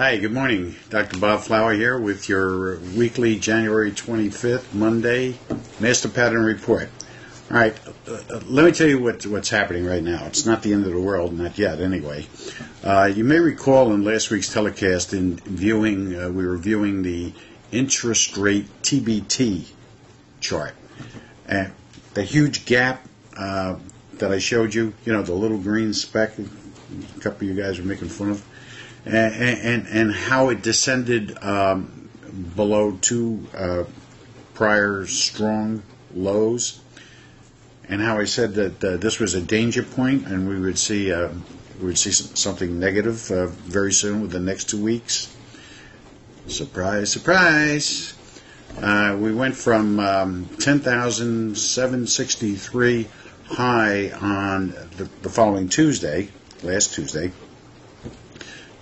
Hi, good morning. Dr. Bob Flower here with your weekly January 25th, Monday, Master Pattern Report. All right, let me tell you what's happening right now. It's not the end of the world, not yet anyway. You may recall in last week's telecast we were viewing the interest rate TBT chart. And the huge gap that I showed you, the little green speck a couple of you guys were making fun of, and how it descended below two prior strong lows, and how I said that this was a danger point, and we would see something negative very soon within the next 2 weeks. Surprise, surprise! We went from 10,763 high on the following Tuesday, last Tuesday,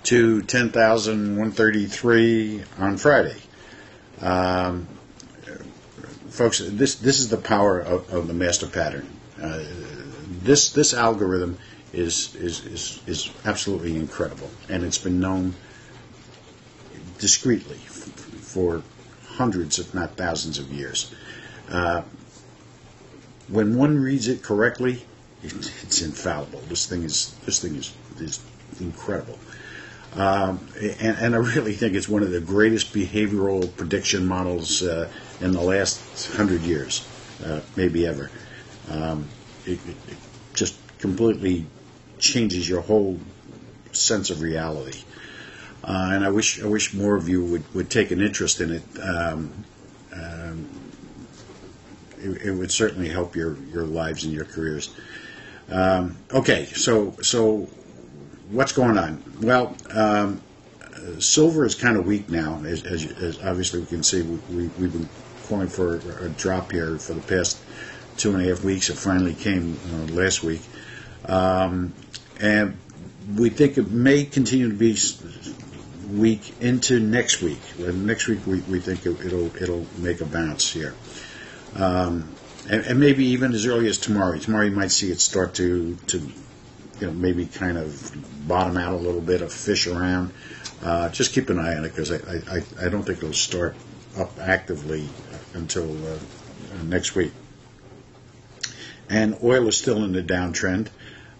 to 10,133 on Friday. Folks, this is the power of the master pattern. This algorithm is absolutely incredible, and it's been known discreetly for hundreds, if not thousands, of years. When one reads it correctly, it's infallible. This thing is incredible. And I really think it's one of the greatest behavioral prediction models in the last 100 years, maybe ever. It just completely changes your whole sense of reality. And I wish more of you would take an interest in it. It would certainly help your lives and your careers. Okay, so what's going on? Well, silver is kind of weak now, as obviously we can see. We've been calling for a drop here for the past 2.5 weeks. It finally came last week, and we think it may continue to be weak into next week. Next week we think it'll make a bounce here, and maybe even as early as tomorrow. Tomorrow you might see it start to maybe kind of bottom out a little bit, of fish around. Just keep an eye on it, because I don't think it'll start up actively until next week. And oil is still in the downtrend.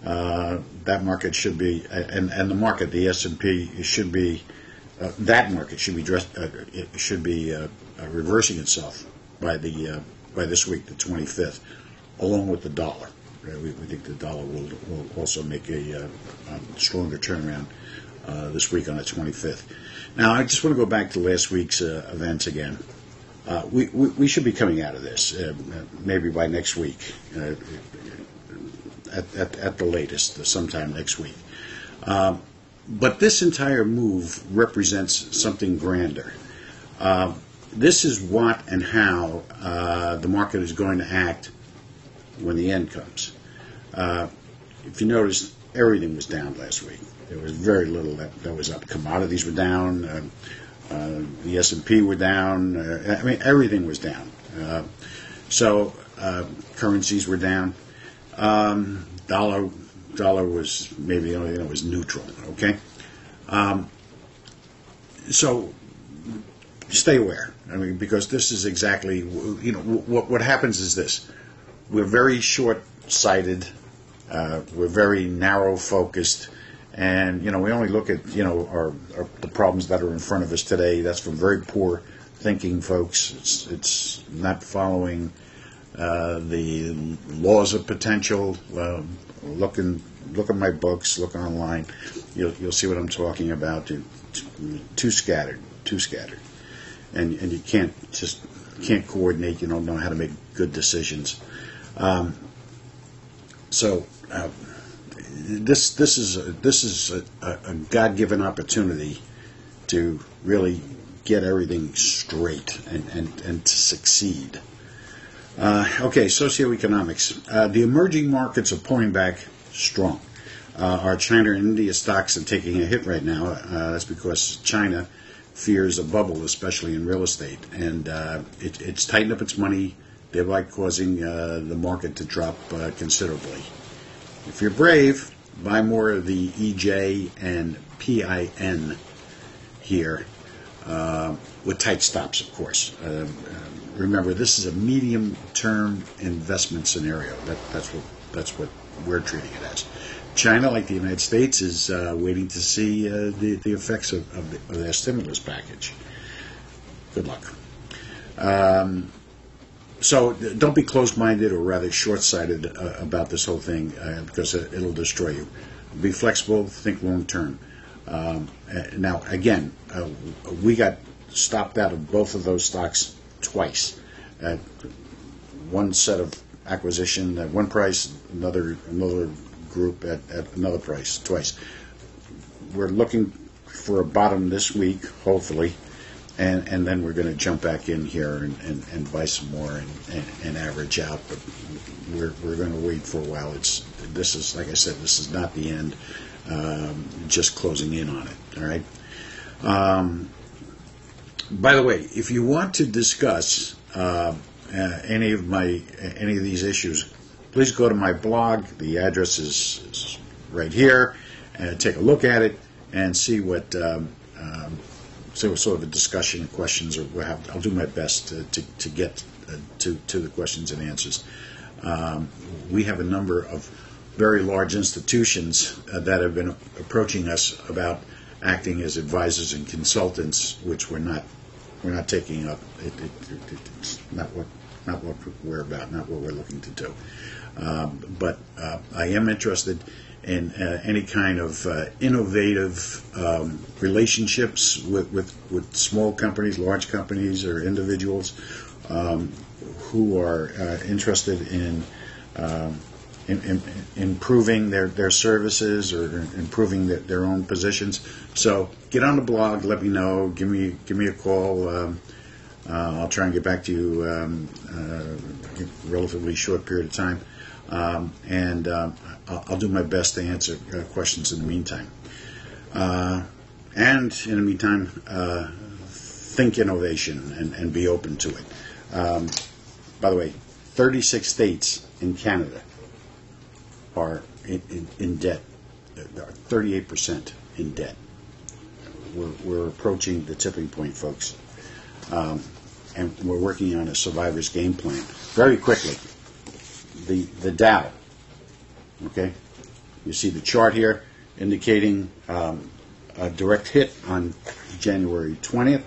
That market should be, and the market, the S&P, should be, that market should be reversing itself by this week, the 25th, along with the dollar. We think the dollar will also make a stronger turnaround this week on the 25th. Now, I just want to go back to last week's events again. We should be coming out of this maybe by next week, at the latest, sometime next week. But this entire move represents something grander. This is what and how the market is going to act when the end comes. If you notice, everything was down last week. There was very little that was up. Commodities were down. The S&P were down. Everything was down. So currencies were down. Dollar was maybe the only thing that was neutral. Okay. So stay aware. Because this is exactly, what happens is this. We're very short-sighted. We're very narrow-focused, and we only look at the problems that are in front of us today. That's from very poor thinking folks. It's not following the laws of potential. Look at my books. Look online. You'll see what I'm talking about. Too scattered, and you can't coordinate. You don't know how to make good decisions. This is a God-given opportunity to really get everything straight and to succeed. Okay, socioeconomics. The emerging markets are pulling back strong. Our China and India stocks are taking a hit right now. That's because China fears a bubble, especially in real estate, and it's tightened up its money, thereby causing the market to drop considerably. If you're brave, buy more of the EJ and PIN here with tight stops, of course. Remember, this is a medium-term investment scenario. That's what we're treating it as. China, like the United States, is waiting to see the effects of their stimulus package. Good luck. So don't be closed-minded or rather short-sighted about this whole thing because it'll destroy you. Be flexible, think long-term. Now, again, we got stopped out of both of those stocks twice. One set of acquisition at one price, another group at another price, twice. We're looking for a bottom this week, hopefully, and then we're going to jump back in here and buy some more and average out. But we're going to wait for a while. This is, like I said, this is not the end. Just closing in on it. All right. By the way, if you want to discuss any of these issues, please go to my blog. The address is right here. Take a look at it and see what sort of a discussion, questions, or what have. I'll do my best to get to the questions and answers. We have a number of very large institutions that have been approaching us about acting as advisors and consultants, which we're not taking up. It's not what we're about, not what we're looking to do. But I am interested in any kind of innovative relationships with small companies, large companies, or individuals who are interested in improving their services or improving their own positions. So get on the blog, let me know, give me a call. I'll try and get back to you in a relatively short period of time, and I'll do my best to answer questions in the meantime. And in the meantime, think innovation and be open to it. By the way, 36 states in Canada are in debt. 38% in debt. We're approaching the tipping point, folks. And we're working on a survivor's game plan. Very quickly, the Dow. Okay, you see the chart here indicating a direct hit on January 20th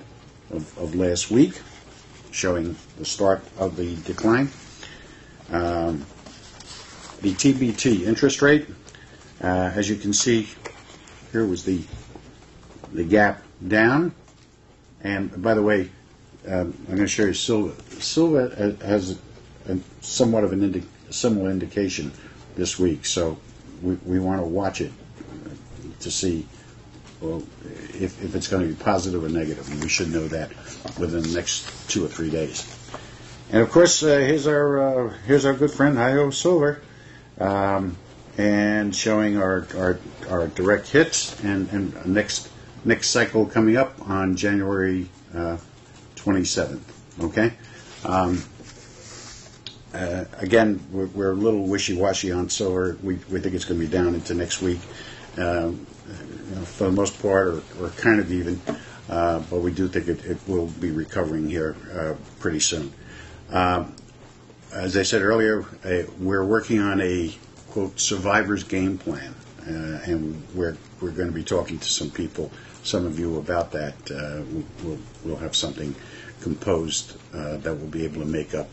of last week, showing the start of the decline. The TBT interest rate, as you can see, here was the gap down. And by the way, I'm going to show you Silva. Silva has somewhat of a similar indication this week, so we want to watch it to see if it's going to be positive or negative, and we should know that within the next 2 or 3 days. And of course, here's our good friend Hi-Ho Silver, and showing our direct hits and next cycle coming up on January 27th. Okay. Again, we're a little wishy-washy on silver. We think it's going to be down into next week, for the most part, or kind of even. But we do think it will be recovering here pretty soon. As I said earlier, we're working on a quote survivor's game plan, and we're going to be talking to some people, some of you, about that. We'll have something composed that we'll be able to make up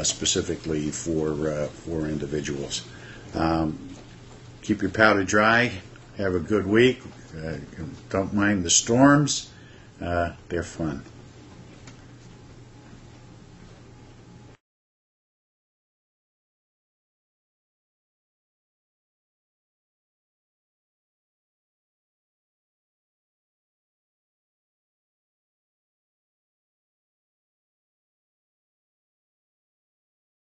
specifically for individuals. Keep your powder dry. Have a good week. Don't mind the storms. They're fun.